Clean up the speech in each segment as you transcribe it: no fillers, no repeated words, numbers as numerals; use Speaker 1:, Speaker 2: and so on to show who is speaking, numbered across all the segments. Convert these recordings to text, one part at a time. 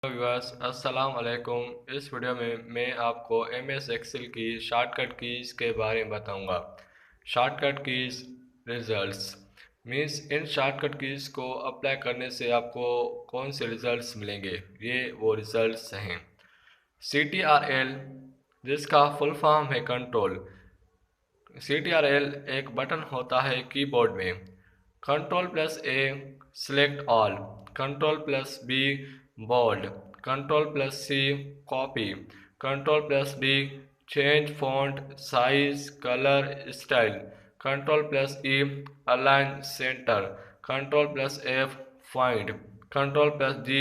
Speaker 1: Viewers अस्सलाम वालेकुम। इस वीडियो में मैं आपको MS एक्सेल की शॉर्टकट कीज़ के बारे में बताऊंगा। Shortcut keys results means in shortcut keys को अप्लाई करने से आपको कौन से रिजल्ट्स मिलेंगे, ये वो रिजल्ट्स हैं। CTRL जिसका फुल फॉर्म है कंट्रोल। CTRL एक बटन होता है कीबोर्ड में। Ctrl+A select all, Ctrl+B bold, Ctrl+C copy, Ctrl+D change font size colour style, Ctrl+E align centre, Ctrl+F find, Ctrl+G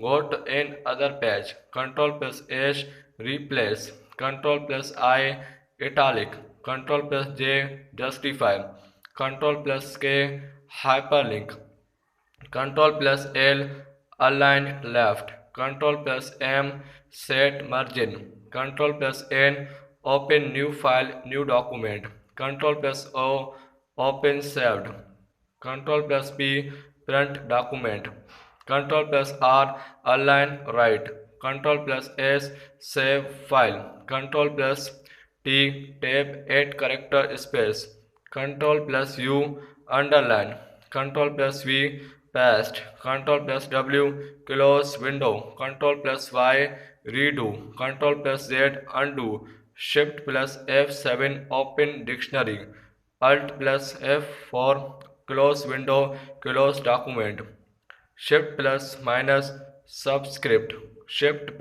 Speaker 1: go to an other page, Ctrl+H replace, Ctrl+I italic, Ctrl+J justify, Ctrl+K hyperlink, Ctrl+L align left, Ctrl+M set margin, Ctrl+N open new file new document, Ctrl+O open saved, Ctrl+P print document, Ctrl+R align right, Ctrl+S save file, Ctrl+T tab add character space, Ctrl+U underline, Ctrl+V paste, Ctrl+W close window, Ctrl+Y redo, Ctrl+Z undo, Shift+F7 open dictionary, Alt+F4 close window close document, Shift+- subscript, Shift++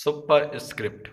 Speaker 1: superscript।